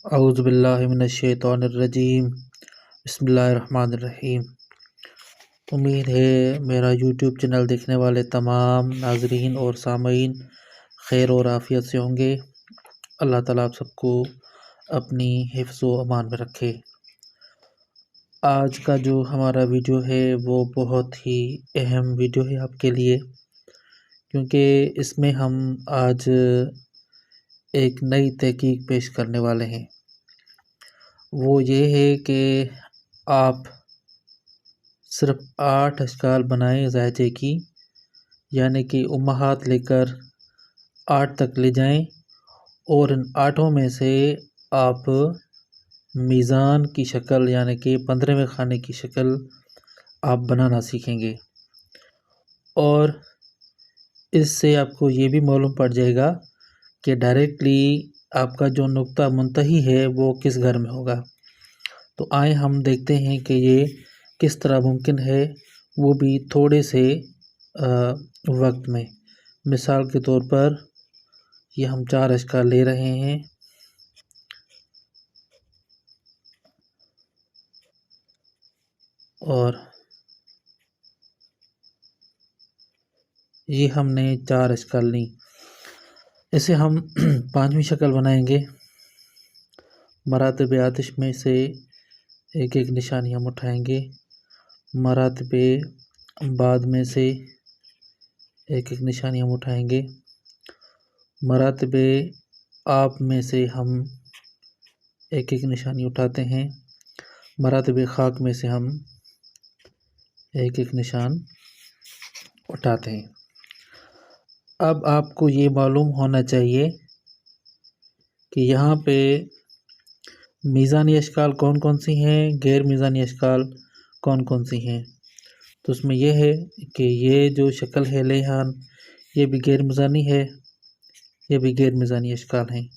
औज़ुबिल्लाहि मिनश्शैतानिर्रजीम बिस्मिल्लाहिर्रहमानिर्रहीम। उम्मीद है मेरा यूट्यूब चैनल देखने वाले तमाम नाज़रीन और सामीन खैर और आफ़ियत से होंगे। अल्लाह ताला आप सबको अपनी हिफ्ज़ व अमान में रखे। आज का जो हमारा वीडियो है वो बहुत ही अहम वीडियो है आपके लिए, क्योंकि इसमें हम आज एक नई तहकीक पेश करने वाले हैं। वो ये है कि आप सिर्फ़ 8 अश्काल बनाएँ ज़ायचे की, यानी कि उम्महात लेकर 8 तक ले जाएँ और इन 8 में से आप मीज़ान की शक्ल यानी कि 15वें खाने की शक्ल आप बनाना सीखेंगे। और इससे आपको ये भी मालूम पड़ जाएगा कि डायरेक्टली आपका जो नुक्ता मुंतही है वो किस घर में होगा। तो आए हम देखते हैं कि ये किस तरह मुमकिन है, वो भी थोड़े से वक्त में। मिसाल के तौर पर ये हम 4 अश्काल ले रहे हैं और ये हमने 4 अश्काल ली। इसे हम 5वीं शक्ल बनाएंगे। मरातिब आतिश में से एक एक निशानी हम उठाएंगे। मरातिब बाद में से एक एक निशानी हम उठाएंगे। मरातिब आप में से हम एक एक निशानी उठाते हैं। मरातिब खाक में से हम एक एक निशान उठाते हैं। अब आपको ये मालूम होना चाहिए कि यहाँ पे मीज़ानी अश्काल कौन कौन सी हैं, गैर मीज़ानी अश्काल कौन कौन सी हैं। तो उसमें यह है कि ये जो शक्ल है लेहान, ये भी गैर मीज़ानी है, ये भी गैर मीज़ानी अश्काल हैं।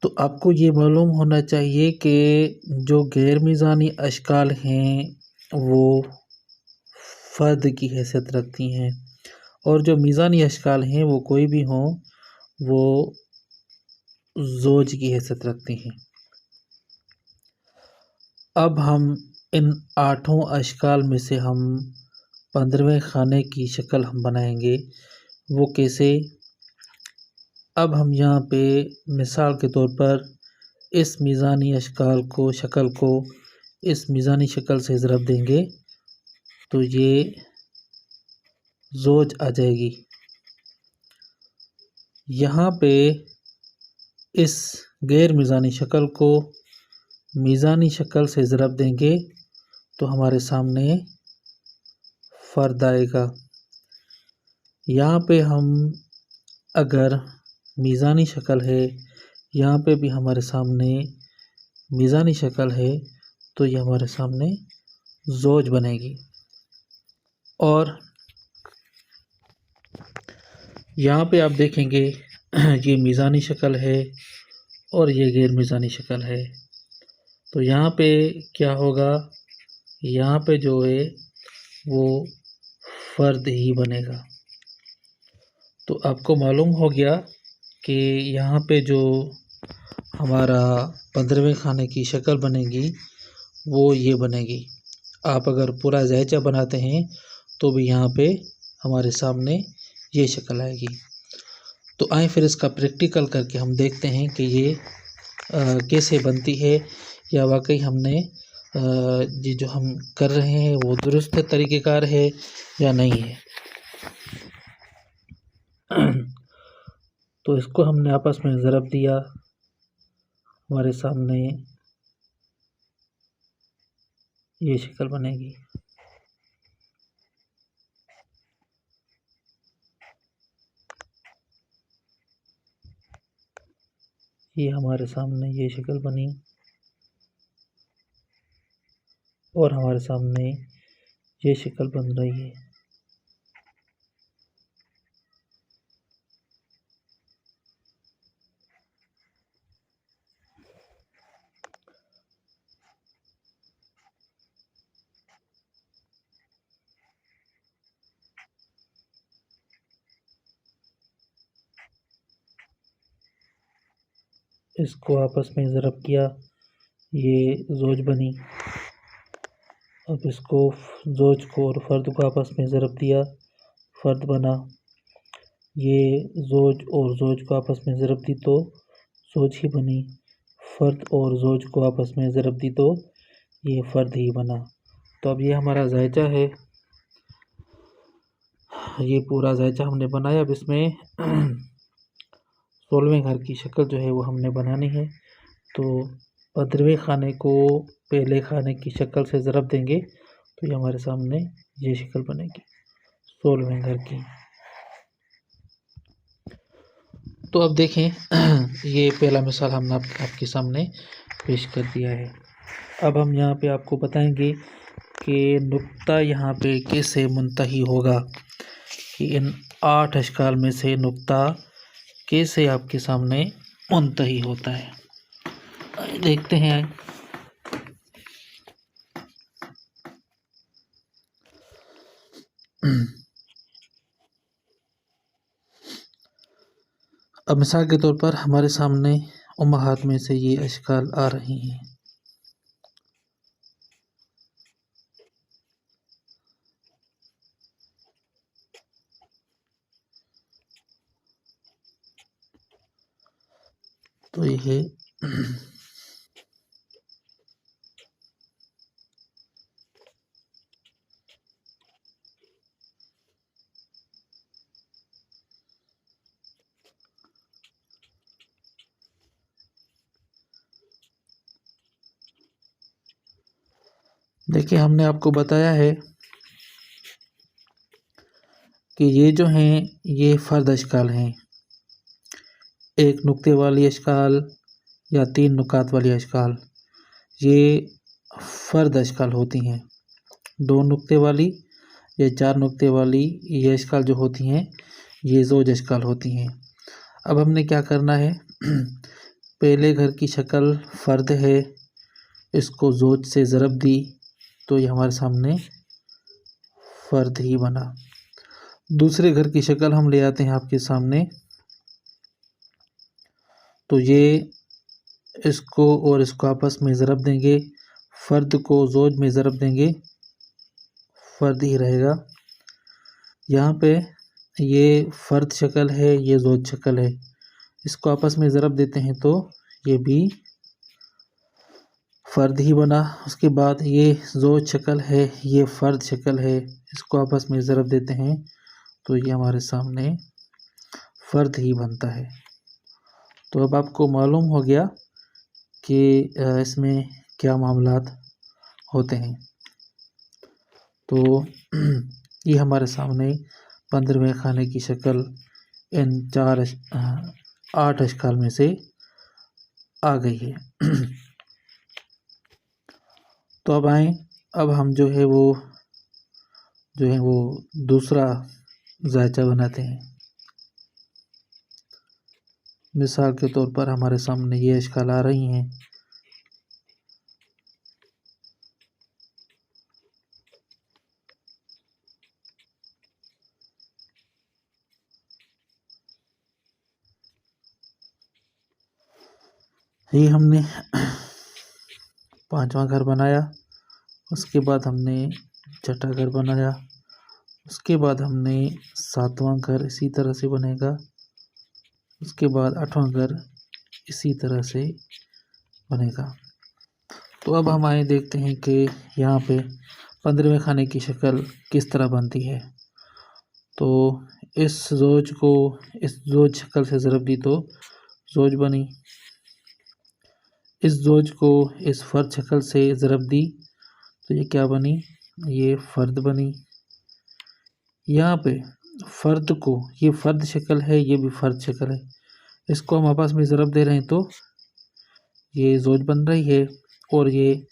तो आपको ये मालूम होना चाहिए कि जो गैर मीज़ानी अश्काल हैं वो फ़र्द की हैसियत रखती हैं, और जो मीज़ानी अश्काल हैं वो कोई भी हों, वो ज़ोज की हैसियत रखती हैं। अब हम इन 8 अश्काल में से हम 15वें खाने की शक्ल हम बनाएंगे। वो कैसे? अब हम यहाँ पे मिसाल के तौर पर इस मीज़ानी अश्काल को शक्ल को इस मीज़ानी शक्ल से ज़रब देंगे तो ये ज़ोज आ जाएगी। यहाँ पे इस गैर मीज़ानी शक्ल को मीज़ानी शक्ल से ज़रब देंगे तो हमारे सामने फ़र्द आएगा। यहाँ पे हम अगर मीज़ानी शक्ल है, यहाँ पे भी हमारे सामने मीज़ानी शक्ल है, तो ये हमारे सामने ज़ोज बनेगी। और यहाँ पे आप देखेंगे ये मीज़ानी शक्ल है और ये गैर मीज़ानी शक्ल है। तो यहाँ पे क्या होगा, यहाँ पे जो है वो फ़र्द ही बनेगा। तो आपको मालूम हो गया कि यहाँ पे जो हमारा 15वें खाने की शक्ल बनेगी वो ये बनेगी। आप अगर पूरा ज़ायचा बनाते हैं तो भी यहाँ पे हमारे सामने ये शक्ल आएगी। तो आए फिर इसका प्रैक्टिकल करके हम देखते हैं कि ये कैसे बनती है, या वाकई हमने ये जो हम कर रहे हैं वो दुरुस्त तरीक़ेकार है या नहीं है। तो इसको हमने आपस में ज़रब दिया, हमारे सामने ये शक्ल बनेगी। ये हमारे सामने ये शक्ल बनी और हमारे सामने ये शक्ल बन रही है। इसको आपस में ज़रब किया, ये ज़ोज बनी। अब इसको ज़ोज को और फ़र्द को आपस में ज़रब दिया, फ़र्द बना। ये ज़ोज और ज़ोज को आपस में ज़रब दी तो ज़ोज ही बनी। फ़र्द और ज़ोज को आपस में ज़रब दी तो ये फ़र्द ही बना। तो अब ये हमारा ज़ायचा है, ये पूरा ज़ायचा हमने बनाया। अब इसमें 16वें घर की शक्ल जो है वो हमने बनानी है। तो 15वें खाने को पहले खाने की शक्ल से ज़रब देंगे तो ये हमारे सामने ये शक्ल बनेगी 16वें घर की। तो अब देखें ये पहला मिसाल हमने आपके सामने पेश कर दिया है। अब हम यहाँ पे आपको बताएंगे कि नुक्ता यहाँ पे कैसे मुंतही होगा, कि इन 8 अशकाल में से नुक्ता कैसे आपके सामने मुंतही होता है। देखते हैं। अब मिसाल के तौर पर हमारे सामने उम्महात में से ये अशकाल आ रही हैं। तो ये है देखिए, हमने आपको बताया है कि ये जो हैं ये फ़र्द अशकाल हैं। एक नुक्ते वाली अशकाल या 3 नुकात वाली अशकाल ये फ़र्द अशकाल होती हैं। 2 नुक्ते वाली या 4 नुक्ते वाली ये अशकाल जो होती हैं ये ज़ोज अशकाल होती हैं। अब हमने क्या करना है, पहले घर की शक्ल फ़र्द है, इसको ज़ोज से ज़रब दी तो ये हमारे सामने फ़र्द ही बना। दूसरे घर की शक्ल हम ले आते हैं आपके सामने, तो ये इसको और इसको आपस में ज़रब देंगे, फ़र्द को ज़ोज में ज़रब देंगे, फ़र्द ही रहेगा। यहाँ पे ये फ़र्द शक्ल है, ये ज़ोज शक्ल है, इसको आपस में ज़रब देते हैं तो ये भी फ़र्द ही बना। उसके बाद ये ज़ोज शक्ल है, ये फ़र्द शक्ल है, इसको आपस में ज़रब देते हैं तो ये हमारे सामने फ़र्द ही बनता है। तो अब आपको मालूम हो गया कि इसमें क्या मामलात होते हैं। तो ये हमारे सामने 15वें खाने की शक्ल इन 8 अशकाल में से आ गई है। तो अब आएँ, अब हम जो है वो दूसरा ज़ायचा बनाते हैं। मिसाल के तौर पर हमारे सामने ये अशकाल आ रही हैं। ये हमने 5वां घर बनाया, उसके बाद हमने छठा घर बनाया, उसके बाद हमने 7वां घर इसी तरह से बनेगा, उसके बाद 8वां घर इसी तरह से बनेगा। तो अब हम आए देखते हैं कि यहाँ पे 15वें खाने की शक्ल किस तरह बनती है। तो इस ज़ोज शक्ल से ज़रब दी तो ज़ोज बनी। इस ज़ोज को इस फ़र्द शक्ल से ज़रब दी तो ये क्या बनी, ये फ़र्द बनी। यहाँ पे फ़र्द को, ये फ़र्द शक्ल है, ये भी फ़र्द शक्ल है, इसको हम आपस में ज़रब दे रहे हैं तो ये ज़ोज बन रही है। और ये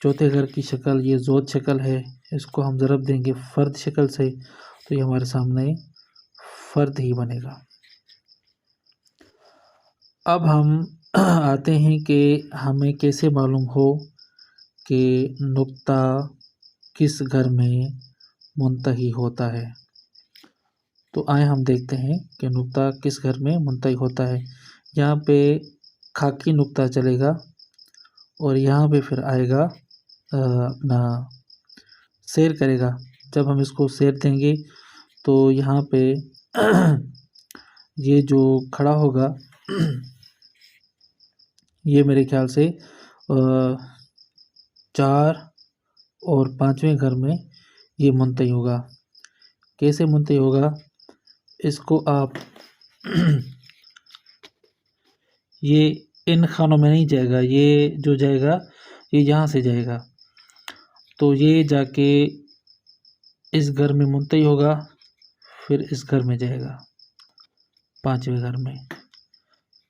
चौथे घर की शक्ल ये ज़ोज शक्ल है, इसको हम ज़रब देंगे फ़र्द शक्ल से तो ये हमारे सामने फ़र्द ही बनेगा। अब हम आते हैं कि हमें कैसे मालूम हो कि नुक्ता किस घर में मुंतही होता है। तो आए हम देखते हैं कि नुक्ता किस घर में मुंतही होता है। यहाँ पे खाकी नुक्ता चलेगा और यहाँ पे फिर आएगा अपना शेयर करेगा। जब हम इसको शेयर देंगे तो यहाँ पे ये जो खड़ा होगा ये मेरे ख्याल से 4 और 5वें घर में ये मुंतही होगा। कैसे मुंतही होगा, इसको आप ये इन खानों में नहीं जाएगा, ये जो जाएगा ये यहाँ से जाएगा, तो ये जाके इस घर में मुंतही होगा, फिर इस घर में जाएगा 5वें घर में।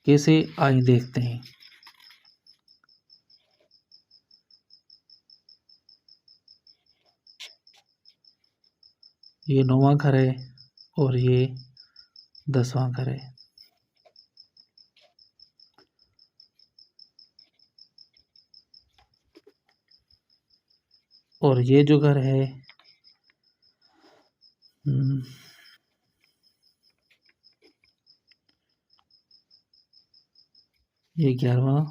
कैसे, आइए देखते हैं। ये 9वां घर है और ये 10वां घर है। और ये जो घर है ये 11वां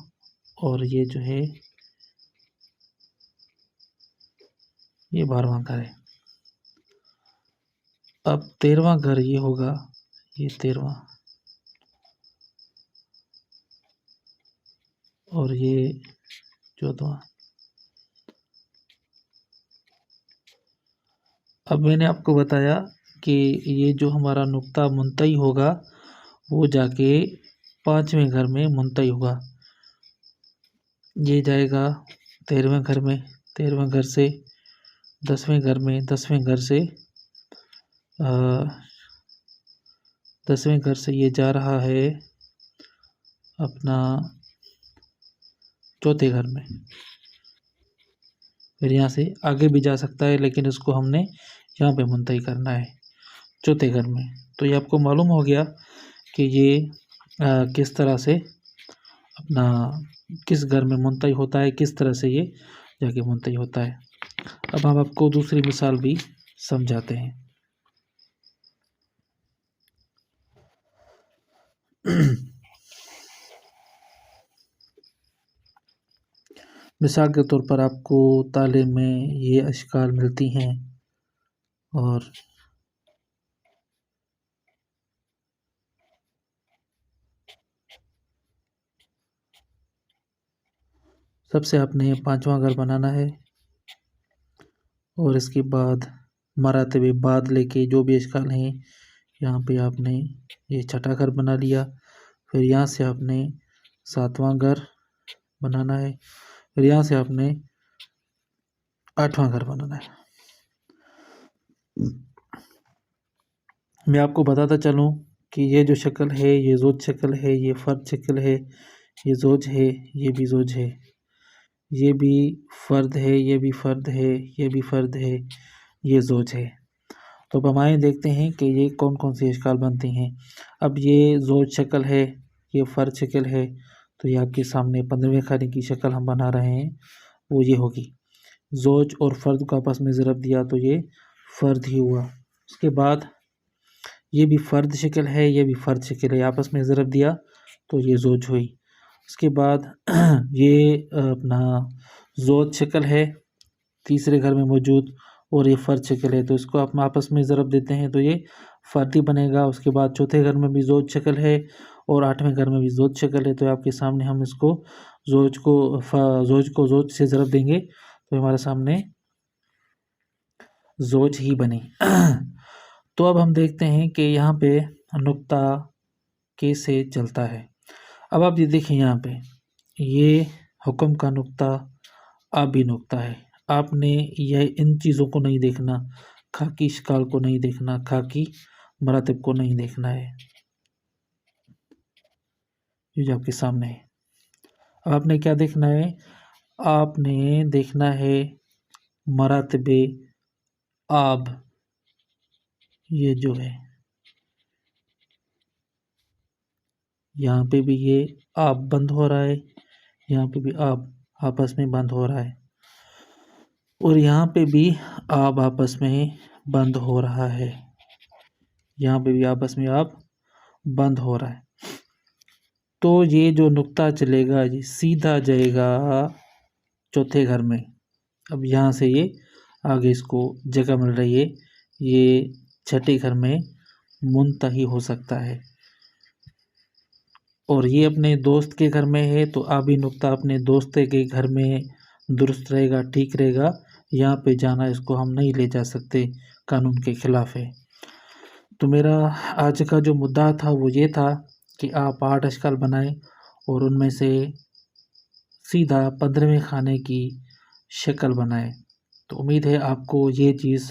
और ये जो है ये 12वां घर है। अब 13वां घर ये होगा, ये 13वां और ये 14वां। अब मैंने आपको बताया कि ये जो हमारा नुक्ता मुंतही होगा वो जाके 5वें घर में मुंतही होगा। ये जाएगा 13वें घर में, 13वें घर से 10वें घर में, 10वें घर से 10वें घर से ये जा रहा है अपना 4थे घर में। फिर यहाँ से आगे भी जा सकता है, लेकिन इसको हमने यहाँ पे मुंतही करना है 4थे घर में। तो ये आपको मालूम हो गया कि ये किस तरह से अपना किस घर में मुंतही होता है, किस तरह से ये जाके मुंतही होता है। अब हम आपको दूसरी मिसाल भी समझाते हैं। मिसाल के तौर पर आपको तालीम में ये अशकाल मिलती हैं और सबसे आपने 5वां घर बनाना है और इसके बाद मरातबे बाद लेके जो भी अशकाल हैं यहाँ पे आपने ये 6ठा घर बना लिया। फिर यहाँ से आपने 7वां घर बनाना है, फिर यहाँ से आपने 8वां घर बनाना है। मैं आपको बताता चलूँ कि ये जो शक्ल है ये ज़ोज शक्ल है, ये फ़र्द शक्ल है, ये ज़ोज है, ये भी ज़ोज है, ये भी फ़र्द है, ये भी फ़र्द है, ये भी फ़र्द है, ये ज़ोज है। तो अब हम आए देखते हैं कि ये कौन कौन सी अशकाल बनती हैं। अब ये ज़ोज शक्ल है, ये फ़र्द शक्ल है, तो ये आपके सामने 15वें खाने की शक्ल हम बना रहे हैं, वो ये होगी। ज़ोज और फ़र्द को आपस में ज़रब दिया तो ये फ़र्द ही हुआ। उसके बाद ये भी फ़र्द शक्ल है, ये भी फ़र्द शक्ल है, आपस में ज़रब दिया तो ये ज़ोज हुई। उसके बाद ये अपना ज़ोज शक्ल है तीसरे घर में मौजूद और ये फ़र्द शक्ल है, तो इसको आप आपस में ज़रब देते हैं तो ये फ़र्दी बनेगा। उसके बाद चौथे घर में भी ज़ोज शक्ल है और 8वें घर में भी ज़ोज शक्ल है, तो आपके सामने हम इसको ज़ोज को ज़ोज से ज़रब देंगे तो हमारे सामने ज़ोज ही बने। तो अब हम देखते हैं कि यहाँ पे नुक्ता कैसे चलता है। अब आप ये देखें, यहाँ पे ये हुक्म का नुक्ता आबी नुक्ता है। आपने यह इन चीज़ों को नहीं देखना, खाकी शिकाल को नहीं देखना, खाकी मरातिब को नहीं देखना है, ये जो आपके सामने है। अब आपने क्या देखना है, आपने देखना है मरातिबे आब, ये जो है यहाँ पे भी ये आब बंद हो रहा है, यहाँ पे भी आब आपस में बंद हो रहा है और यहाँ पे भी आब आपस में बंद हो रहा है, यहाँ पे भी आपस में आब बंद हो रहा है। तो ये जो नुक्ता चलेगा ये सीधा जाएगा चौथे घर में। अब यहाँ से ये आगे इसको जगह मिल रही है, ये छठे घर में मुंतही हो सकता है। और ये अपने दोस्त के घर में है तो आबी नुक्ता अपने दोस्त के घर में दुरुस्त रहेगा, ठीक रहेगा। यहाँ पे जाना इसको हम नहीं ले जा सकते, कानून के खिलाफ है। तो मेरा आज का जो मुद्दा था वो ये था कि आप 8 अशकाल बनाएं और उनमें से सीधा 15वें खाने की शक्ल बनाएं। तो उम्मीद है आपको ये चीज़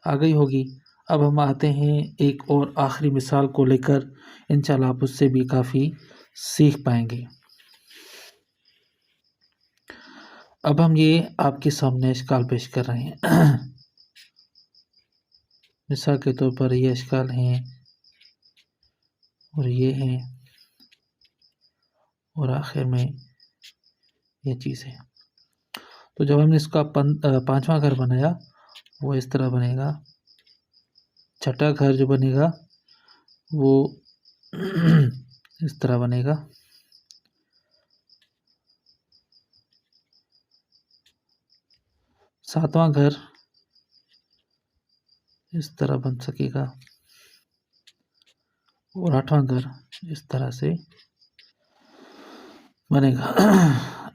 आ गई होगी। अब हम आते हैं एक और आखिरी मिसाल को लेकर, इंशाल्लाह आप उससे भी काफ़ी सीख पाएंगे। अब हम ये आपके सामने अशकाल पेश कर रहे हैं। मिसाल के तौर पर ये अशकाल हैं और ये हैं और आखिर में ये चीज़ है। तो जब हमने इसका 5वां घर बनाया वो इस तरह बनेगा। छठा घर जो बनेगा वो इस तरह बनेगा। सातवां घर इस तरह बन सकेगा और आठवां घर इस तरह से बनेगा।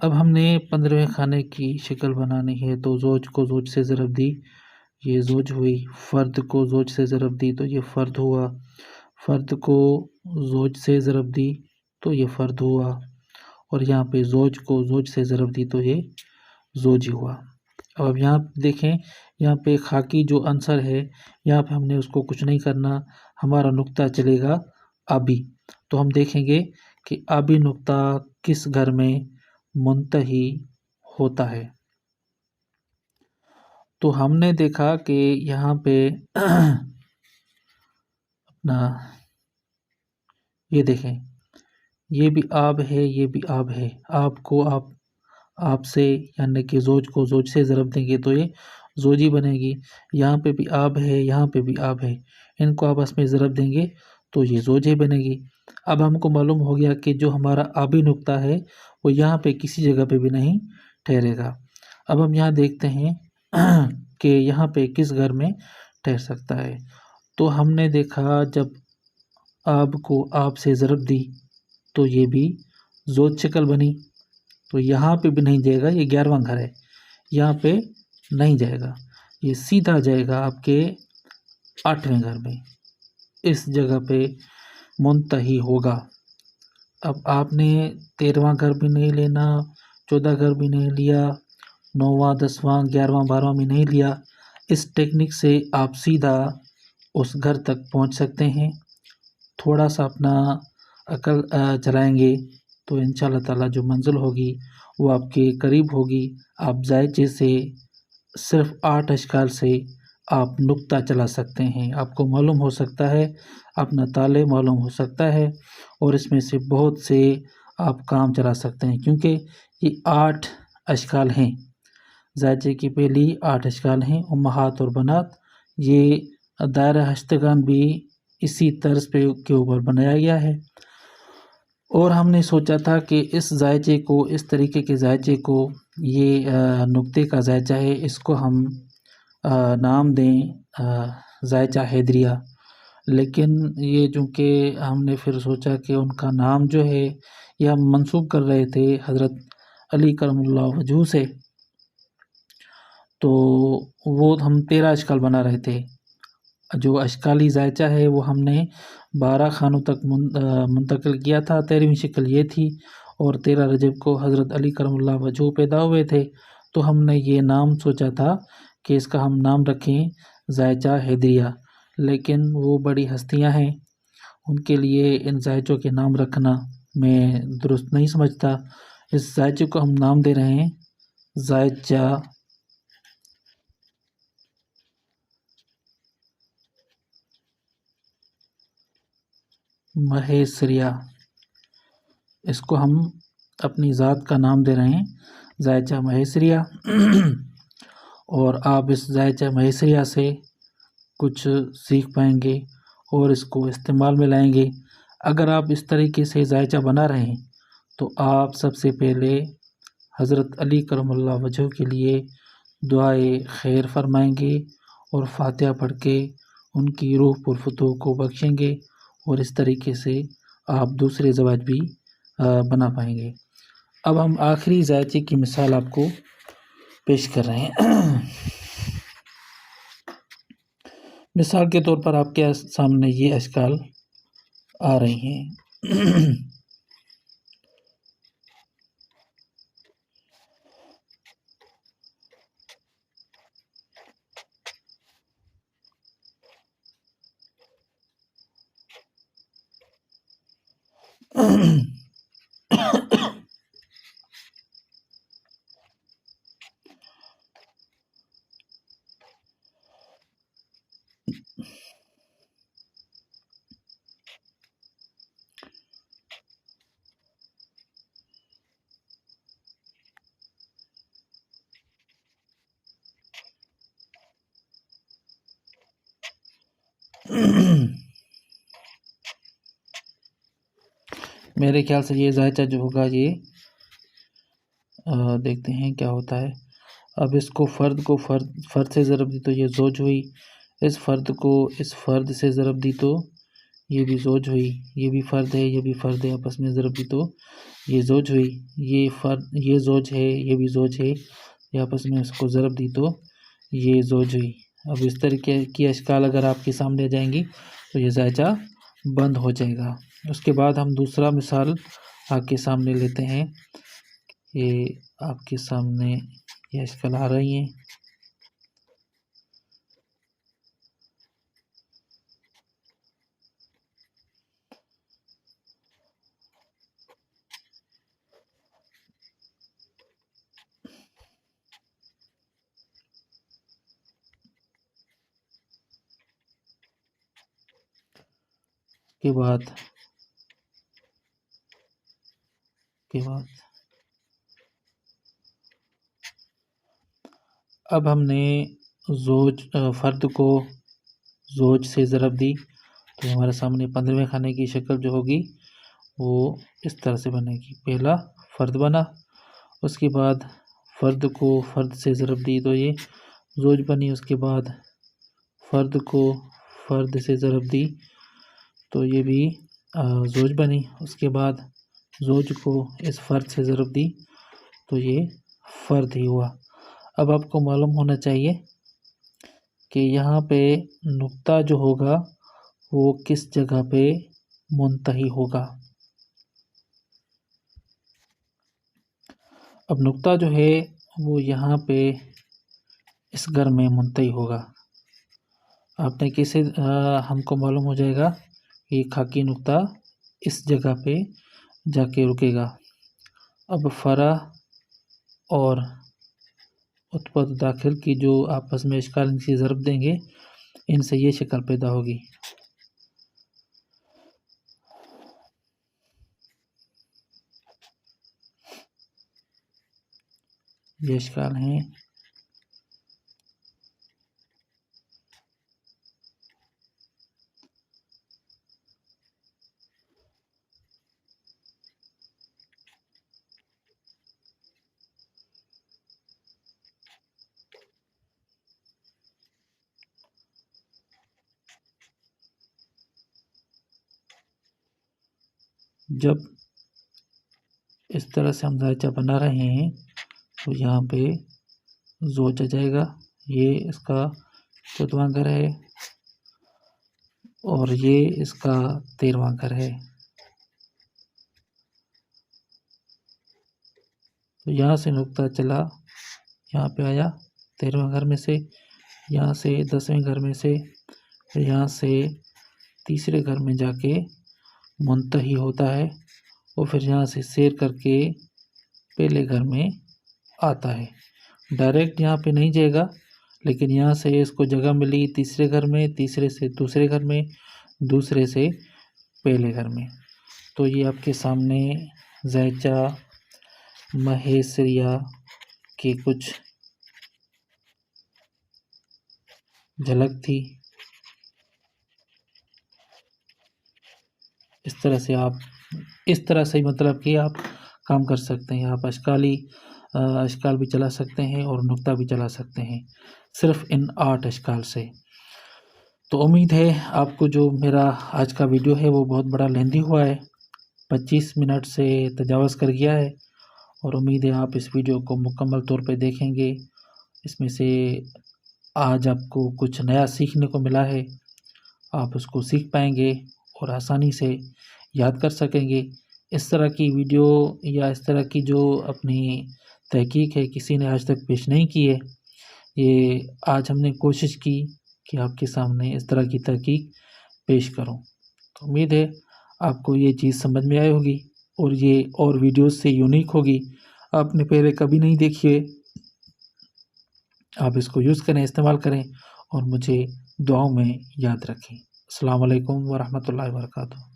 अब हमने 15वें खाने की शक्ल बनानी है तो जोज को जोज से ज़रब दी, ये जोज हुई। फ़र्द को जोज से ज़रब दी तो ये फ़र्द हुआ। फ़र्द को जोज से ज़रब दी तो ये फ़र्द हुआ। और यहाँ पे जोज को जोज से ज़रब दी तो ये जोज ही हुआ। अब यहाँ देखें, यहाँ पे खाकी जो आंसर है यहाँ पे हमने उसको कुछ नहीं करना, हमारा नुक्ता चलेगा आबी। तो हम देखेंगे कि आबी नुक्ता किस घर में मुंतही होता है। तो हमने देखा कि यहाँ पे अपना ये देखें, ये भी आब है, ये भी आब है। आब को आप से यानी कि जोज को जोज से ज़रब देंगे तो ये जोजी बनेगी। यहाँ पे भी आब है, यहाँ पे भी आब है, इनको आपस में ज़रब देंगे तो ये जोजे बनेगी। अब हमको मालूम हो गया कि जो हमारा आबी नुक्ता है वो यहाँ पे किसी जगह पे भी नहीं ठहरेगा। अब हम यहाँ देखते हैं कि यहाँ पे किस घर में ठहर सकता है। तो हमने देखा जब आब को आप से ज़रब दी तो ये भी जोज शक्ल बनी, तो यहाँ पे भी नहीं जाएगा, ये 11वां घर है, यहाँ पे नहीं जाएगा, ये सीधा जाएगा आपके 8वें घर में, इस जगह पे मुंतही होगा। अब आपने 13वां घर भी नहीं लेना, 14 घर भी नहीं लिया, 9वां 10वां 11वां 12वां भी नहीं लिया। इस टेक्निक से आप सीधा उस घर तक पहुंच सकते हैं। थोड़ा सा अपना अकल चलाएंगे तो इंशाल्लाह ताला जो मंजिल होगी वो आपके करीब होगी। आप जायचे से सिर्फ 8 अशकाल से आप नुक्ता चला सकते हैं। आपको मालूम हो सकता है, अपना ताले मालूम हो सकता है और इसमें से बहुत से आप काम चला सकते हैं, क्योंकि ये 8 अशकाल हैं। जायचे की पहली 8 अशकाल हैं। उम्महात और बनात, ये दायरा हश्तगान भी इसी तर्ज पे के ऊपर बनाया गया है। और हमने सोचा था कि इस जायचे को, इस तरीके के जायचे को, ये नुक्ते का जायचा है, इसको हम नाम दें जायचा हैदरिया। लेकिन ये चूँकि हमने फिर सोचा कि उनका नाम जो है ये हम मंसूब कर रहे थे हज़रत अली करमुल्लाह वजहू से, तो वो हम 13 अशकाल बना रहे थे। जो अशकाली जायचा है वो हमने 12 खानों तक मुंतकिल किया था। 13वीं शक्ल ये थी और 13 रजब को हज़रत अली करमुल्लाह वजहू पैदा हुए थे। तो हमने ये नाम सोचा था कि इसका हम नाम रखें जायचा हैदरिया, लेकिन वो बड़ी हस्तियां हैं, उनके लिए इन जायचों के नाम रखना मैं दुरुस्त नहीं समझता। इस जायचे को हम नाम दे रहे हैं जायचा महेसरिया। इसको हम अपनी ज़ात का नाम दे रहे हैं जायचा महेसरिया। और आप इस जायचा महेसरिया से कुछ सीख पाएंगे और इसको इस्तेमाल में लाएंगे। अगर आप इस तरीके से जायचा बना रहे हैं तो आप सबसे पहले हज़रत अली करमुल्लाह वजह के लिए दुआए खैर फरमाएंगे और फातिहा पढ़ के उनकी रूह पुरफतूह को बख्शेंगे और इस तरीके से आप दूसरे ज़वाज भी बना पाएंगे। अब हम आखिरी जायचे की मिसाल आपको पेश कर रहे हैं। मिसाल के तौर पर आपके सामने ये अशकाल आ रही हैं। मेरे ख्याल से ये जायचा जो होगा ये देखते हैं क्या होता है। अब इसको फ़र्द से ज़रब दी तो ये ज़ौज हुई, इस फ़र्द को इस फ़र्द से ज़रब दी तो ये भी ज़ौज हुई, ये भी फ़र्द है, ये भी फ़र्द है, आपस में ज़रब दी तो ये ज़ौज हुई, ये फ़र्द ये ज़ौज है, ये भी ज़ौज है, ये आपस में इसको ज़रब दी तो ये ज़ौज हुई। अब इस तरीके की अशकाल अगर आपके सामने आ जाएंगी तो ये जायचा बंद हो जाएगा। उसके बाद हम दूसरा मिसाल आपके सामने लेते हैं। ये आपके सामने ये अशकाल आ रही हैं। के बाद अब हमने फ़र्द को ज़ौज से ज़रब दी तो हमारे सामने 15वें खाने की शक्ल जो होगी वो इस तरह से बनेगी। पहला फ़र्द बना, उसके बाद फ़र्द को फ़र्द से ज़रब दी तो ये ज़ौज बनी, उसके बाद फ़र्द को फ़र्द से ज़रब दी तो ये भी ज़ौज बनी, उसके बाद ज़ौज को इस फ़र्द से ज़रब दी तो ये फ़र्द ही हुआ। अब आपको मालूम होना चाहिए कि यहाँ पे नुक्ता जो होगा वो किस जगह पे मुंतही होगा। अब नुक्ता जो है वो यहाँ पे इस घर में मुंतही होगा। आपने कैसे हमको मालूम हो जाएगा कि खाकी नुक्ता इस जगह पे जाके रुकेगा। अब फ़रा और उत्पाद दाखिल की जो आपस में इश्काल इनकी ज़रब देंगे, इनसे ये शक्ल पैदा होगी। ये इश्काल हैं। जब इस तरह से हम जायचा बना रहे हैं तो यहाँ पे ज़ौज आ जाएगा। ये इसका 14वां घर है और ये इसका 13वां घर है। तो यहाँ से नुक्ता चला, यहाँ पे आया 13वें घर में से, यहाँ से 10वें घर में से, फिर यहाँ से तीसरे घर में जाके मुंतही होता है और फिर यहाँ से सैर करके पहले घर में आता है। डायरेक्ट यहाँ पे नहीं जाएगा, लेकिन यहाँ से इसको जगह मिली तीसरे घर में, तीसरे से दूसरे घर में, दूसरे से पहले घर में। तो ये आपके सामने जायचा महेसरिया की कुछ झलक थी। इस तरह से आप इस तरह से मतलब कि आप काम कर सकते हैं। आप अशकाल भी चला सकते हैं और नुक्ता भी चला सकते हैं, सिर्फ़ इन 8 अशकाल से। तो उम्मीद है आपको जो मेरा आज का वीडियो है वो बहुत बड़ा लेंदी हुआ है, 25 मिनट से तजावज़ कर गया है, और उम्मीद है आप इस वीडियो को मुकम्मल तौर पे देखेंगे। इसमें से आज आपको कुछ नया सीखने को मिला है, आप उसको सीख पाएँगे और आसानी से याद कर सकेंगे। इस तरह की वीडियो या इस तरह की जो अपनी तहकीक है, किसी ने आज तक पेश नहीं की है। ये आज हमने कोशिश की कि आपके सामने इस तरह की तहकीक पेश करूँ। तो उम्मीद है आपको ये चीज़ समझ में आई होगी और ये और वीडियोज़ से यूनिक होगी। आपने पहले कभी नहीं देखी है। आप इसको यूज़ करें, इस्तेमाल करें और मुझे दुआओं में याद रखें। अस्सलाम वालेकुम व रहमतुल्लाहि व बरकातुहू।